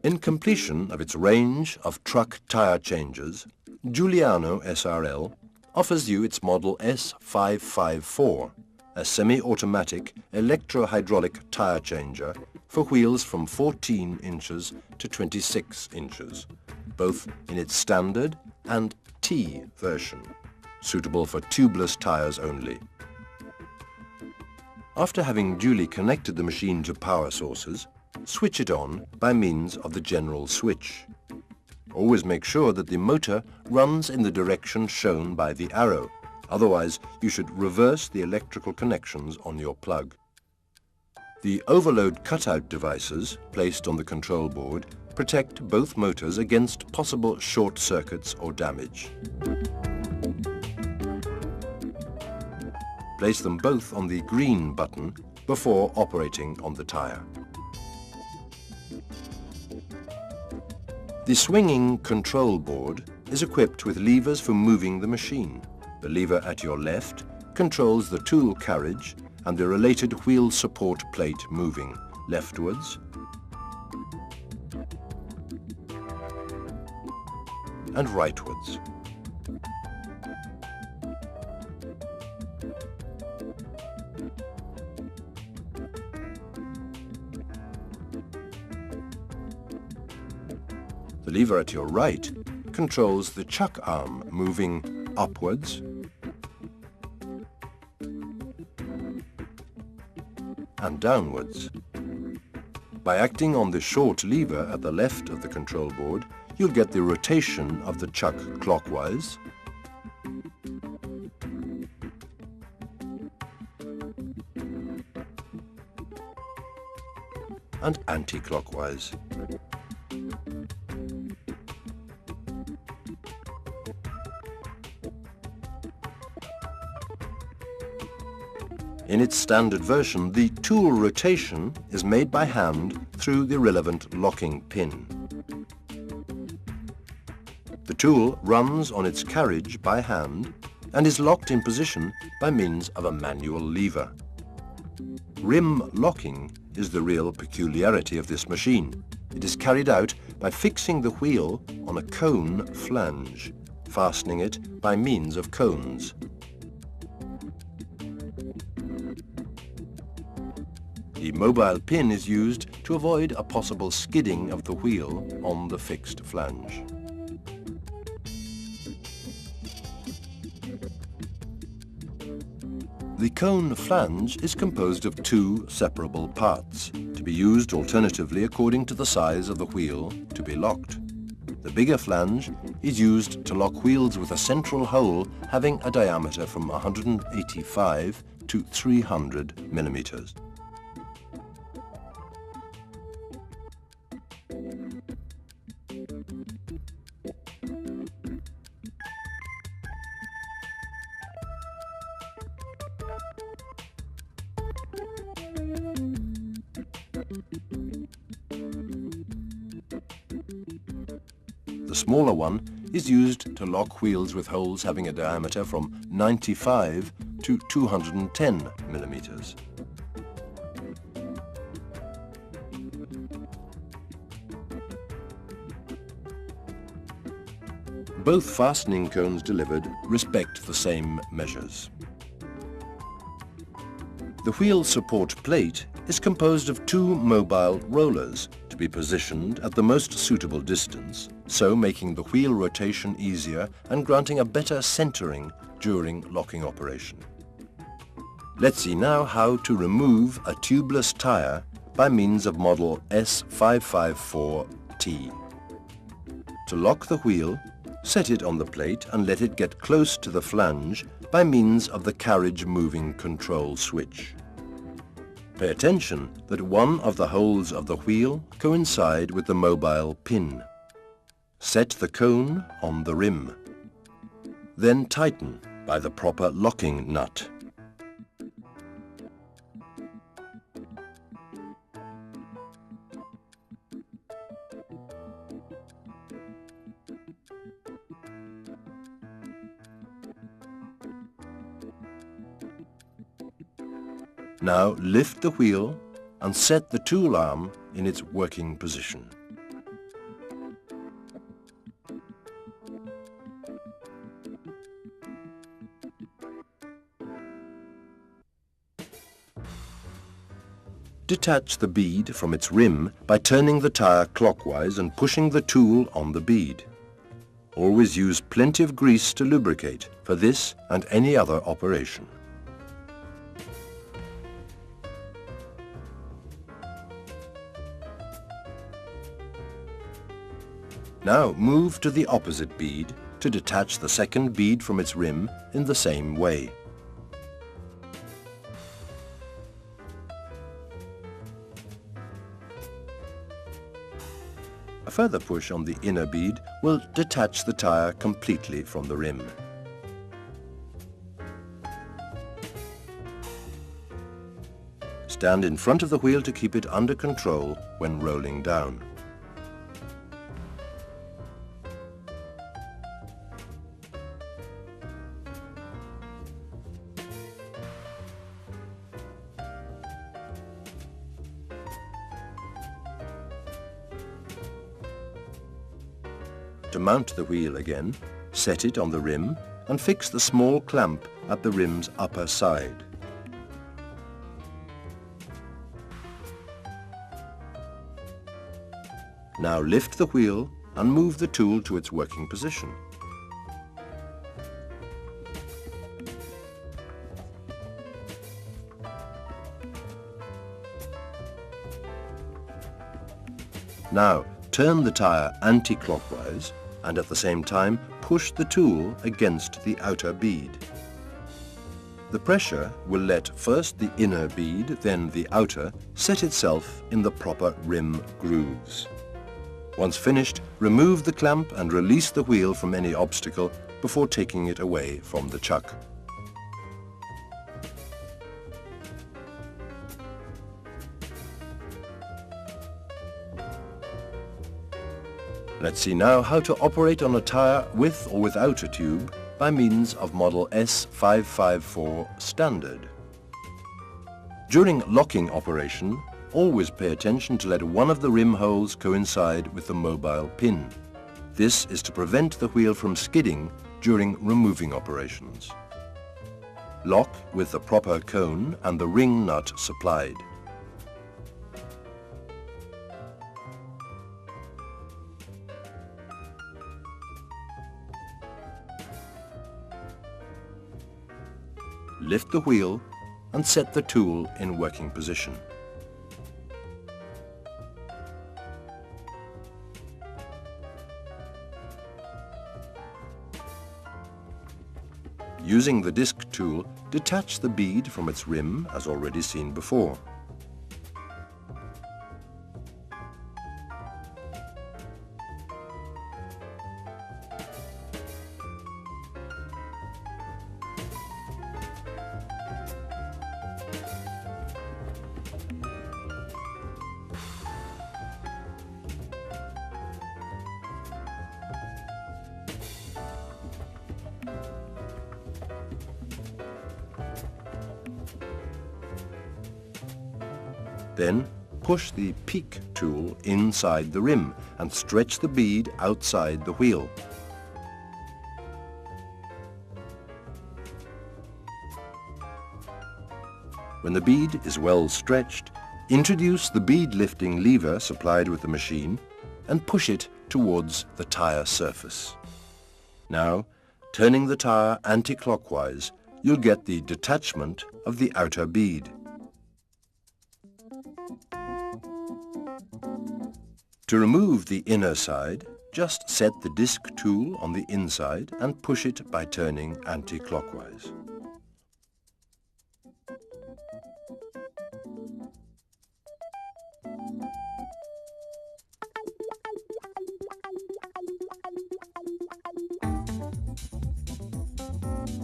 In completion of its range of truck tyre changers, Giuliano SRL offers you its model S554, a semi-automatic electro-hydraulic tyre changer for wheels from 14 inches to 26 inches, both in its standard and T version, suitable for tubeless tyres only. After having duly connected the machine to power sources, switch it on by means of the general switch. Always make sure that the motor runs in the direction shown by the arrow. Otherwise, you should reverse the electrical connections on your plug. The overload cutout devices placed on the control board protect both motors against possible short circuits or damage. Place them both on the green button before operating on the tyre. The swinging control board is equipped with levers for moving the machine. The lever at your left controls the tool carriage and the related wheel support plate moving leftwards and rightwards. The lever at your right controls the chuck arm moving upwards and downwards. By acting on the short lever at the left of the control board, you'll get the rotation of the chuck clockwise and anti-clockwise. In its standard version, the tool rotation is made by hand through the relevant locking pin. The tool runs on its carriage by hand and is locked in position by means of a manual lever. Rim locking is the real peculiarity of this machine. It is carried out by fixing the wheel on a cone flange, fastening it by means of cones. The mobile pin is used to avoid a possible skidding of the wheel on the fixed flange. The cone flange is composed of two separable parts, to be used alternatively according to the size of the wheel to be locked. The bigger flange is used to lock wheels with a central hole having a diameter from 185 to 300 millimeters. The smaller one is used to lock wheels with holes having a diameter from 95 to 210 millimeters. Both fastening cones delivered respect the same measures. The wheel support plate is composed of two mobile rollers to be positioned at the most suitable distance, so making the wheel rotation easier and granting a better centering during locking operation. Let's see now how to remove a tubeless tyre by means of model S554T. To lock the wheel, set it on the plate and let it get close to the flange by means of the carriage moving control switch. Pay attention that one of the holes of the wheel coincide with the mobile pin. Set the cone on the rim. Then tighten by the proper locking nut. Now lift the wheel and set the tool arm in its working position. Detach the bead from its rim by turning the tire clockwise and pushing the tool on the bead. Always use plenty of grease to lubricate for this and any other operation. Now move to the opposite bead to detach the second bead from its rim in the same way. A further push on the inner bead will detach the tire completely from the rim. Stand in front of the wheel to keep it under control when rolling down. To mount the wheel again, set it on the rim and fix the small clamp at the rim's upper side. Now lift the wheel and move the tool to its working position. Now turn the tire anti-clockwise and at the same time push the tool against the outer bead. The pressure will let first the inner bead, then the outer, set itself in the proper rim grooves. Once finished, remove the clamp and release the wheel from any obstacle before taking it away from the chuck. Let's see now how to operate on a tire with or without a tube by means of model S554 standard. During locking operation, always pay attention to let one of the rim holes coincide with the mobile pin. This is to prevent the wheel from skidding during removing operations. Lock with the proper cone and the ring nut supplied. Lift the wheel and set the tool in working position. Using the disc tool, detach the bead from its rim as already seen before. Then push the peak tool inside the rim and stretch the bead outside the wheel. When the bead is well stretched, introduce the bead lifting lever supplied with the machine and push it towards the tire surface. Now, turning the tire anti-clockwise, you'll get the detachment of the outer bead. To remove the inner side, just set the disc tool on the inside and push it by turning anti-clockwise.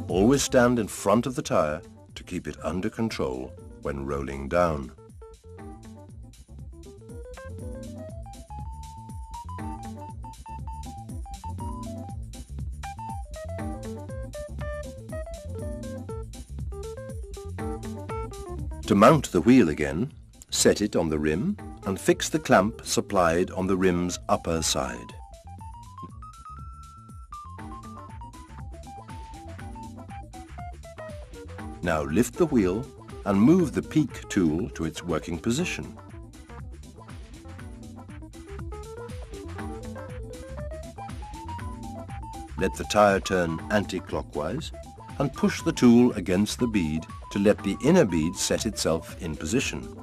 Always stand in front of the tire to keep it under control when rolling down. To mount the wheel again, set it on the rim and fix the clamp supplied on the rim's upper side. Now lift the wheel and move the peak tool to its working position. Let the tyre turn anti-clockwise and push the tool against the bead to let the inner bead set itself in position.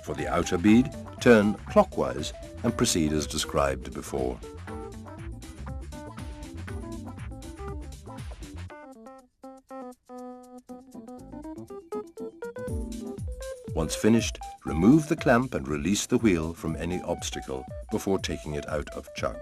For the outer bead, turn clockwise and proceed as described before. Once finished, remove the clamp and release the wheel from any obstacle before taking it out of chuck.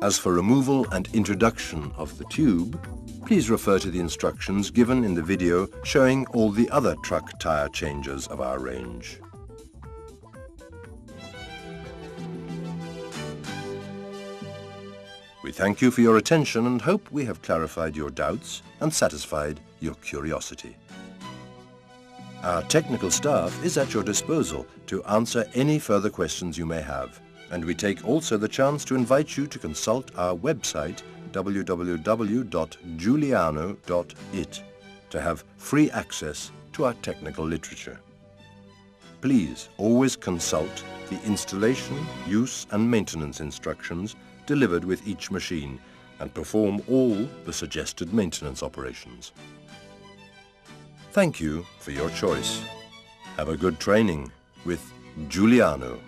As for removal and introduction of the tube, please refer to the instructions given in the video showing all the other truck tyre changes of our range. We thank you for your attention and hope we have clarified your doubts and satisfied your curiosity. Our technical staff is at your disposal to answer any further questions you may have, and we take also the chance to invite you to consult our website www.giuliano.it to have free access to our technical literature. Please always consult the installation, use and maintenance instructions delivered with each machine and perform all the suggested maintenance operations. Thank you for your choice. Have a good training with Giuliano.